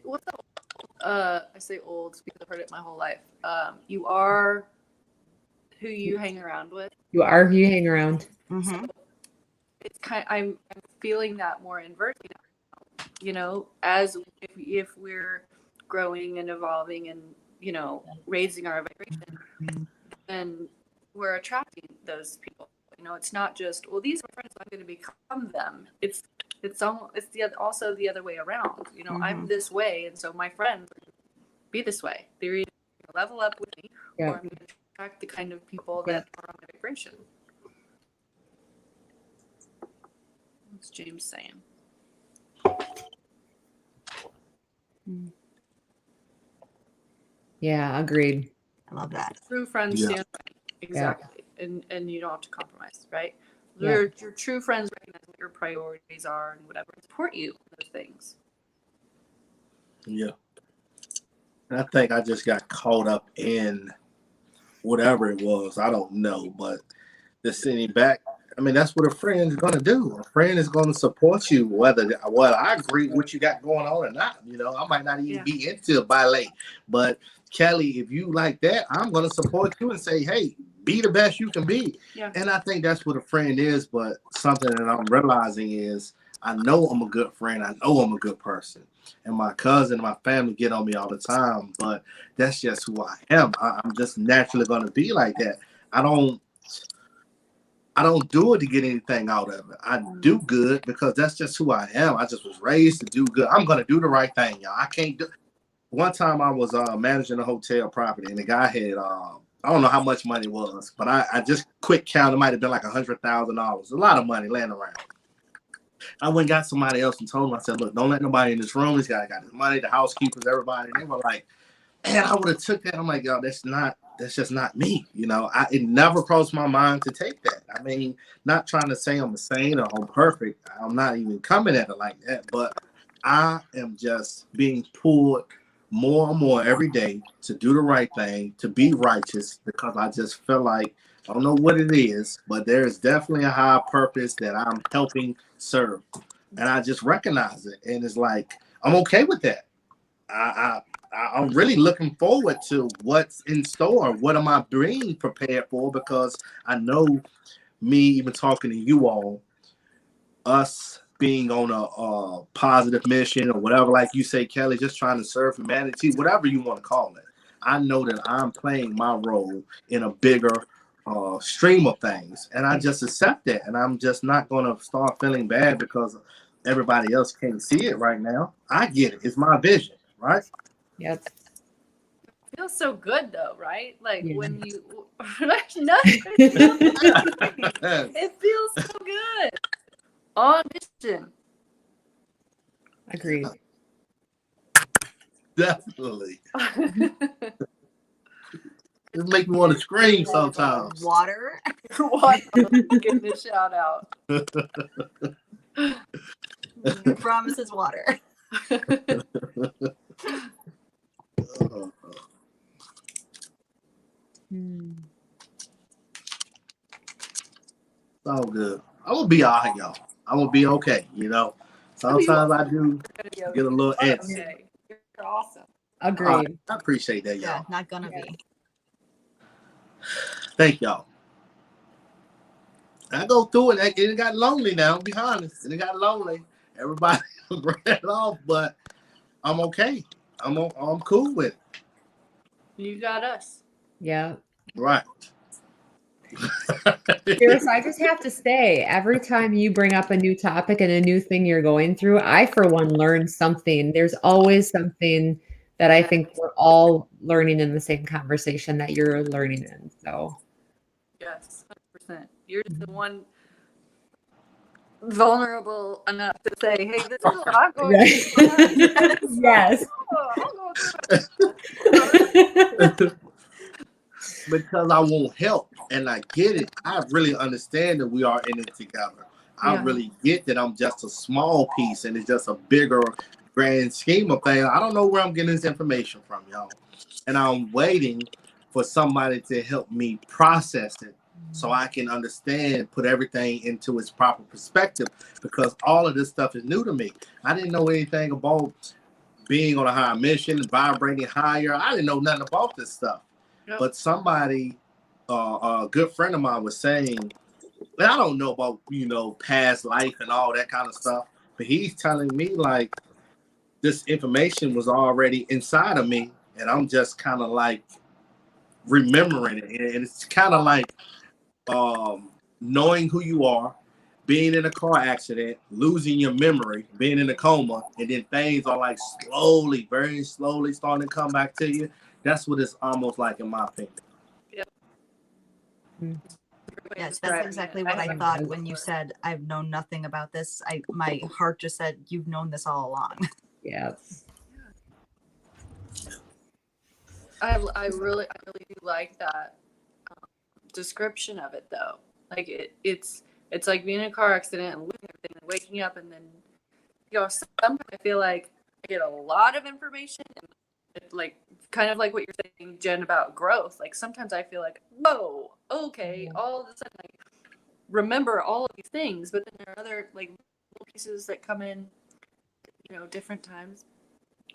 What's that? I say old because I've heard it my whole life. You are who you hang around with. You are who you hang around. Mm-hmm. So it's I'm feeling that more inversely now. You know, as if we're growing and evolving and, you know, raising our vibration, then we're attracting those people. You know, it's not just, well, these are friends, I'm going to become them. It's also the other way around. You know, I'm this way, and so my friends be this way. They're either going to level up with me, or I'm going to attract the kind of people that are on my vibration. What's James saying? Yeah, agreed. I love that. True friends stand right. Exactly. And you don't have to compromise, right? Your true friends recognize what your priorities are and whatever, support you in those things. Yeah. I think I just got caught up in whatever it was. I don't know, but just sitting back. I mean, that's what a friend is going to do. A friend is going to support you, whether I agree with what you got going on or not. You know, I might not even be into ballet, but Kelly, if you like that, I'm going to support you and say, hey, be the best you can be. Yeah. And I think that's what a friend is. But something that I'm realizing is I know I'm a good friend. I know I'm a good person. And my cousin and my family get on me all the time, but that's just who I am. I'm just naturally going to be like that. I don't do it to get anything out of it. I do good because that's just who I am. I just was raised to do good. I'm going to do the right thing, y'all. I can't do. One time I was managing a hotel property, and the guy had, I don't know how much money it was, but I just quick count. It might have been like $100,000. A lot of money laying around. I went and got somebody else and told them, I said, look, don't let nobody in this room. This guy got his money, the housekeepers, everybody. And they were like, man, I would have took that. I'm like, yo, that's just not me. You know, it never crossed my mind to take that. I mean, not trying to say I'm a saint or I'm perfect. I'm not even coming at it like that. But I am just being pulled more and more every day to do the right thing, to be righteous, because I just feel like, I don't know what it is, but there is definitely a higher purpose that I'm helping serve. And I just recognize it. And it's like, I'm okay with that. I'm really looking forward to what's in store. What am I being prepared for? Because I know me even talking to you all, us being on a positive mission or whatever, like you say, Kelly, just trying to serve humanity, whatever you want to call it. I know that I'm playing my role in a bigger stream of things. And I just accept that. And I'm just not going to start feeling bad because everybody else can't see it right now. I get it. It's my vision, right? Yep. It feels so good though, right? Like when you it feels so good. On mission. Agreed. Definitely. It makes me want to scream sometimes. Water. Give me a shout out. Your promise is water. All good. I'm gonna be all right, y'all. I'm gonna be okay. You know, sometimes I do get a little antsy. Okay. You're awesome. Agreed. I appreciate that, y'all. Yeah, not gonna be. Thank y'all. I go through it. It got lonely now. I'll be honest. It got lonely. Everybody ran off, but I'm okay. I'm cool with it. You got us. Yeah. Right. Iris, I just have to say, every time you bring up a new topic and a new thing you're going through, I, for one, learn something. There's always something that I think we're all learning in the same conversation that you're learning in. So, yes, 100%. You're the one vulnerable enough to say, "Hey, this is what I'm going through." Yes. Oh, I'm going through. Because I won't help, and I get it. I really understand that we are in it together. I really get that I'm just a small piece, and it's just a bigger, grand scheme of things. I don't know where I'm getting this information from, y'all, and I'm waiting for somebody to help me process it so I can understand, put everything into its proper perspective, because all of this stuff is new to me. I didn't know anything about being on a higher mission, vibrating higher. I didn't know nothing about this stuff. Yep. But somebody, a good friend of mine was saying, and I don't know about, past life and all that kind of stuff, but he's telling me like this information was already inside of me, and I'm just kind of like remembering it. And it's kind of like knowing who you are, being in a car accident, losing your memory, being in a coma, and then things are like slowly, very slowly starting to come back to you. That's what it's almost like, in my opinion. Yep. Yes, that's exactly what I thought when you said, I've known nothing about this. My heart just said, you've known this all along. Yeah. I really do like that description of it, though. Like it's like being in a car accident and losing everything and waking up, and then sometimes I feel like I get a lot of information, and like kind of like what you're saying, Jen, about growth. Like sometimes I feel like, whoa, okay, all of a sudden I remember all of these things, but then there are other like little pieces that come in, different times.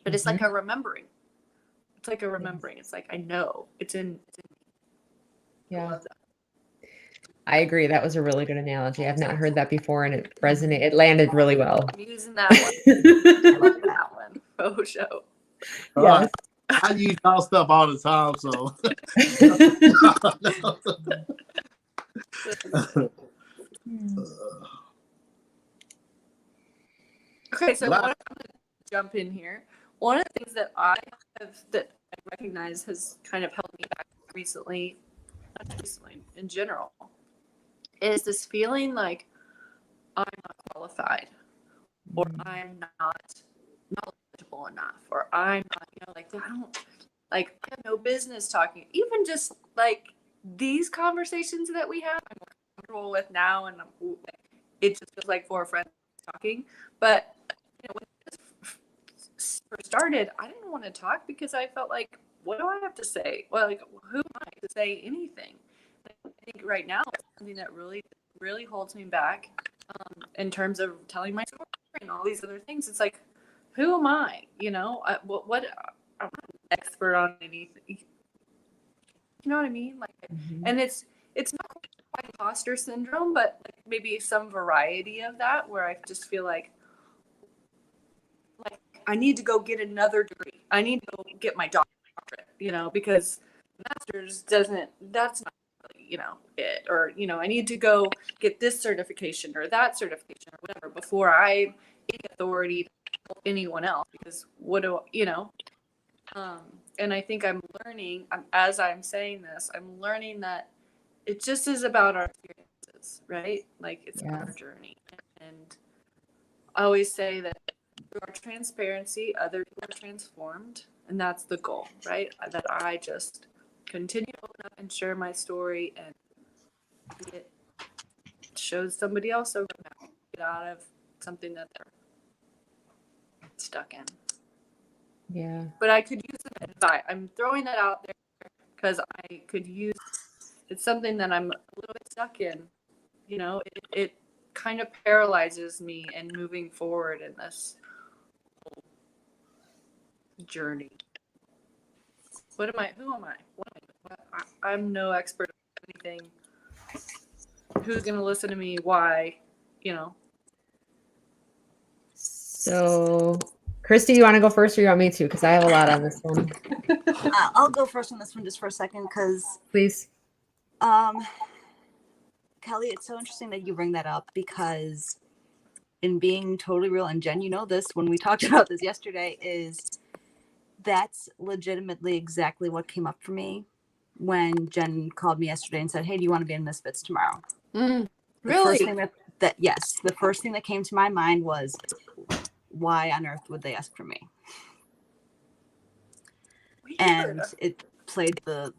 But it's like a remembering. It's like a remembering. It's like I know it's in. Yeah. I love that. I agree. That was a really good analogy. I've not heard that before, and it resonated. It landed really well. I'm using that one. I love that one. Oh, show. Yes. I use all stuff all the time, so. Okay, so I'm going to jump in here. One of the things that I recognize has kind of held me back recently, not recently, in general, is this feeling like I'm not qualified, or I'm not knowledgeable enough, or I'm not, I have no business talking. Even just like these conversations that we have, I'm more comfortable with now, and it just feels like four friends talking. But when this first started, I didn't want to talk because I felt like, what do I have to say? Well, like, who am I to say anything? I think right now it's something that really, really holds me back in terms of telling my story and all these other things. It's like, who am I? I'm not an expert on anything. You know what I mean? Like, and it's not quite imposter syndrome, but like maybe some variety of that, where I just feel like I need to go get another degree. I need to go get my doctorate, because master's that's not really, it. Or, I need to go get this certification or that certification or whatever before I get authority to help anyone else, because and I think I'm learning, as I'm saying this, I'm learning that it just is about our experiences, right? Like it's our journey. And I always say that through our transparency, other people are transformed, and that's the goal, right? That I just continue to open up and share my story, and it shows somebody else a roadmap, get out of something that they're stuck in. Yeah. But I could use some advice. I'm throwing that out there because I could use. It's something that I'm a little bit stuck in. It kind of paralyzes me in moving forward in this journey. What am I? Who am I? What am I? I'm no expert on anything. Who's going to listen to me? Why? So, Christy, you want to go first, or you want me to? Because I have a lot on this one. I'll go first on this one just for a second, because please. Kelly, it's so interesting that you bring that up, because in being totally real, and Jen, this when we talked about this yesterday, that's legitimately exactly what came up for me when Jen called me yesterday and said, hey, do you want to be in Misfits tomorrow? Really? The first thing the first thing that came to my mind was, why on earth would they ask for me? Weird. And it played the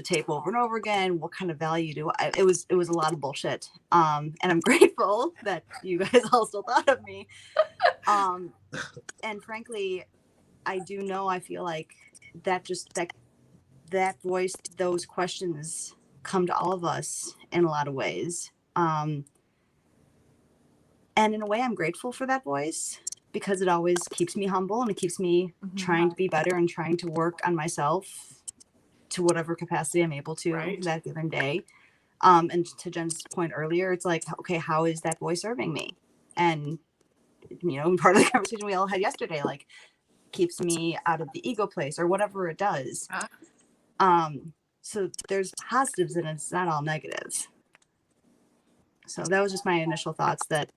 tape over and over again. What kind of value do I? It was a lot of bullshit. And I'm grateful that you guys also thought of me. And frankly, I do know, I feel like that voice, those questions come to all of us in a lot of ways. And in a way, I'm grateful for that voice because it always keeps me humble and it keeps me trying to be better and trying to work on myself to whatever capacity I'm able to that given day. And to Jen's point earlier, it's like, okay, how is that voice serving me? And, part of the conversation we all had yesterday, like, keeps me out of the ego place or whatever it does. So there's positives in it. It's not all negatives. So that was just my initial thoughts that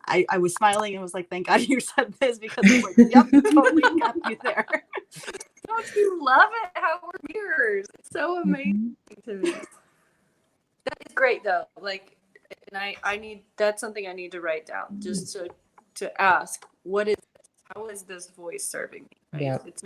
I was smiling and was like, thank God you said this because it's like, yep, totally got you there. Don't you love it how we're mirrors? It's so amazing to me. That is great though. Like, and I need, that's something I need to write down just to ask, what is this? How is this voice serving me? Right? Yeah. It's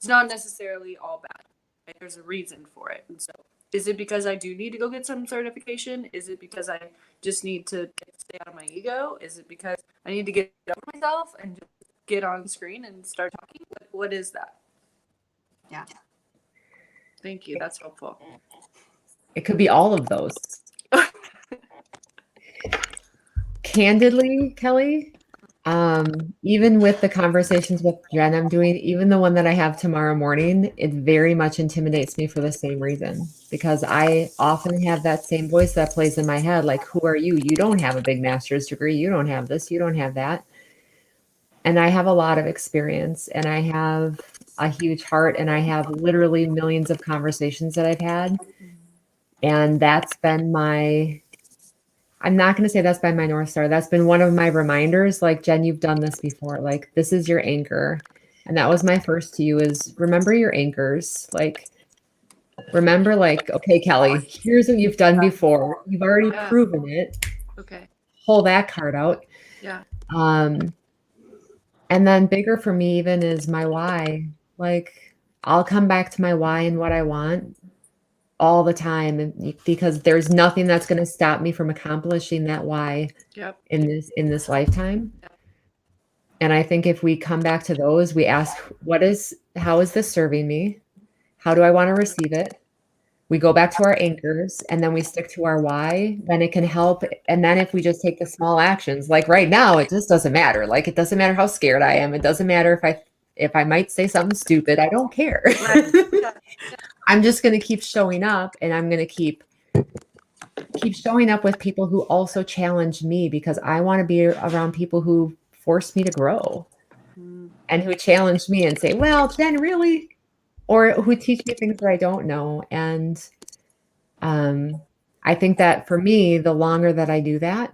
not necessarily all bad. Right? There's a reason for it. And so is it because I do need to go get some certification? Is it because I just need to stay out of my ego? Is it because I need to get over myself and just get on screen and start talking? What is that? Yeah. Thank you. That's helpful. It could be all of those. Candidly, Kelly, even with the conversations with Jen I'm doing, even the one that I have tomorrow morning, it very much intimidates me for the same reason. Because I often have that same voice that plays in my head, like, who are you? You don't have a big master's degree. You don't have this. You don't have that. And I have a lot of experience and I have a huge heart and I have literally millions of conversations that I've had. And that's been I'm not going to say that's been my North Star. That's been one of my reminders. Like, Jen, you've done this before. Like, this is your anchor. And that was my first to you is remember your anchors. Like, remember, like, okay, Kelly, here's what you've done before. You've already proven it. Okay. Pull that card out. Yeah. And then bigger for me even is my why. Like, I'll come back to my why and what I want all the time because there's nothing that's going to stop me from accomplishing that why in this lifetime. And I think if we come back to those, we ask, how is this serving me? How do I want to receive it? We go back to our anchors and then we stick to our why, then it can help. And then if we just take the small actions, like right now, it just doesn't matter. Like, it doesn't matter how scared I am. It doesn't matter if I might say something stupid. I don't care. I'm just going to keep showing up and I'm going to keep showing up with people who also challenge me because I want to be around people who force me to grow and who challenge me and say, well, Jen, really? Or who teach me things that I don't know. And I think that for me, the longer that I do that,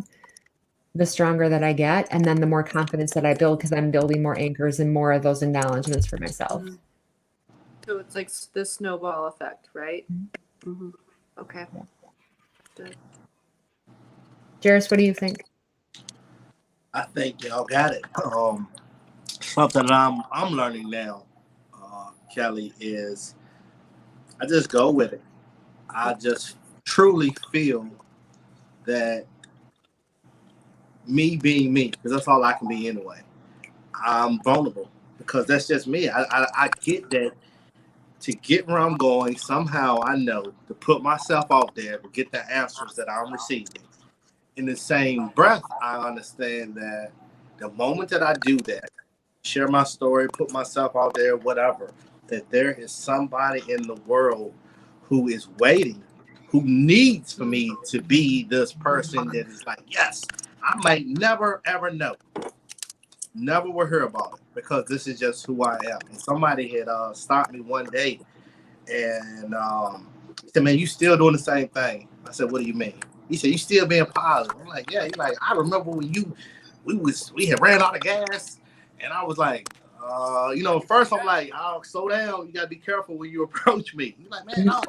the stronger that I get. And then the more confidence that I build because I'm building more anchors and more of those acknowledgments for myself. So it's like the snowball effect, right? Mm-hmm. Okay. Good. Jairus, what do you think? I think y'all got it. Something that I'm learning now, Kelly, is I just go with it. I just truly feel that me being me, because that's all I can be anyway. I'm vulnerable because that's just me. I get that to get where I'm going, somehow I know to put myself out there to get the answers that I'm receiving. In the same breath, I understand that the moment that I do that, share my story, put myself out there, whatever, that there is somebody in the world who is waiting, who needs for me to be this person that is like, yes, I might never, ever know. Never will hear about it because this is just who I am. And somebody had stopped me one day and said, man, you still doing the same thing. I said, what do you mean? He said, you still being positive. I'm like, yeah. He's like, I remember when we had ran out of gas. And I was like, first I'm like, oh, slow down. You got to be careful when you approach me. He's like, man, no.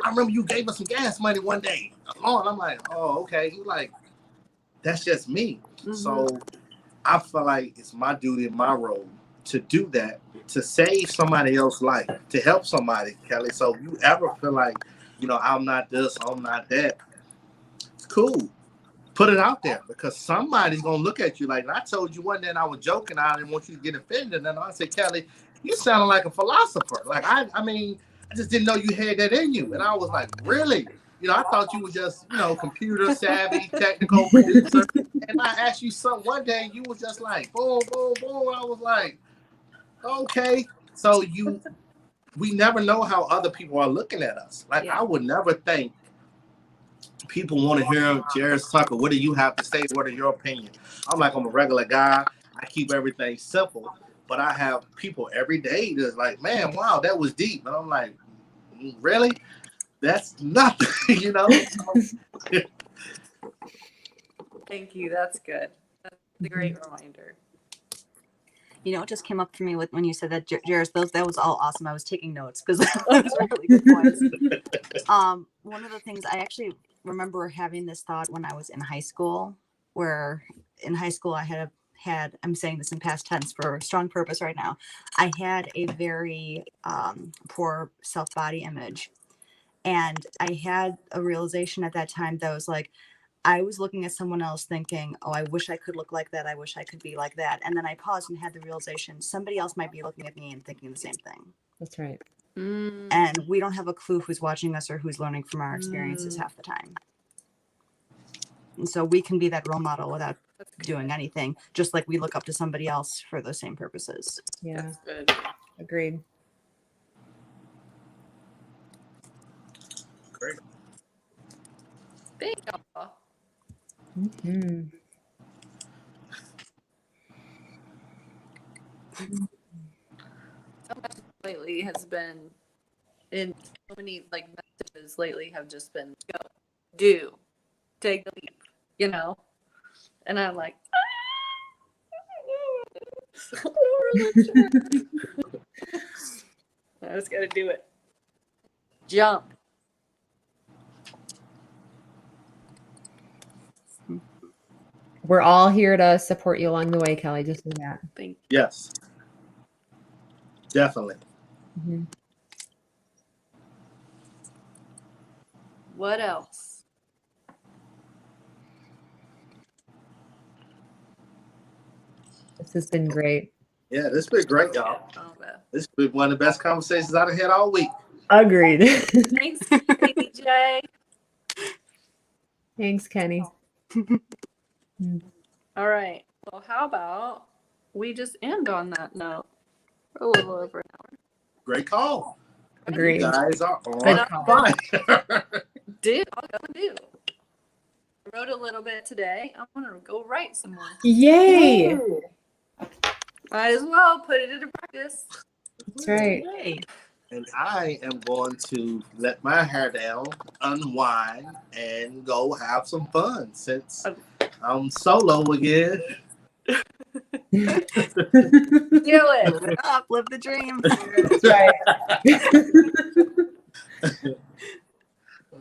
I remember you gave us some gas money one day. And I'm like, oh, okay. He's like, that's just me. Mm-hmm. So I feel like it's my duty and my role to do that, to save somebody else's life, to help somebody, Kelly. So if you ever feel like, I'm not this, I'm not that, it's cool. Put it out there because somebody's going to look at you like, I told you one day and I was joking. I didn't want you to get offended. And I said, Kelly, you sounded like a philosopher. Like, I mean, I just didn't know you had that in you. And I was like, really? You know, I thought you were just, you know, computer savvy, technical producer. And I asked you something one day, and you was just like, boom, boom, boom. I was like, okay. So we never know how other people are looking at us. Like, I would never think people want to hear Jared Tucker. What do you have to say? What are your opinions? I'm like, I'm a regular guy. I keep everything simple. But I have people every day that's like, man, wow, that was deep. And I'm like, really? That's nothing, you know? Thank you. That's good. That's a great reminder. You know, it just came up for me when you said that, Jairus. That was all awesome. I was taking notes because those were really good points. One of the things I actually remember having this thought when I was in high school, where in high school I had I'm saying this in past tense for a strong purpose right now. I had a very poor self-body image. And I had a realization at that time that was like, I was looking at someone else thinking, oh, I wish I could look like that. I wish I could be like that. And then I paused and had the realization somebody else might be looking at me and thinking the same thing. That's right. And we don't have a clue who's watching us or who's learning from our experiences half the time. And so we can be that role model without doing anything, just like we look up to somebody else for those same purposes. Yeah. That's good. Agreed. Great. Thank y'all. Mm-hmm. So much lately has been in so many like messages lately have just been go, do, take the leap, you know? And I'm like, I'm not really sure. I just gotta do it. Jump. We're all here to support you along the way, Kelly. Just know that. Thank Yes. Definitely. Mm-hmm. What else? This has been great. Yeah, this has been great, y'all. Oh, well. This has been one of the best conversations I've had all week. Agreed. Thanks, AJ. Thanks, Kenny. All right. Well, how about we just end on that note? We're a little over an hour. Great call. Agreed. You guys are Good on call. fire. I'll go do. I wrote a little bit today. I want to go write some more. Yay! Might as well put it into practice. That's right. Yay. And I am going to let my hair down, unwind, and go have some fun since I'm solo again. Do it. Live it up, live the dream. That's right.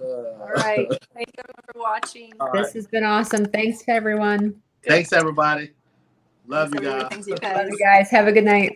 All right. Thank you for watching. All This right. has been awesome. Thanks to everyone. Thanks, everybody. Love you Thanks, everybody. guys. Thanks, you Love guys. you guys. Have a good night.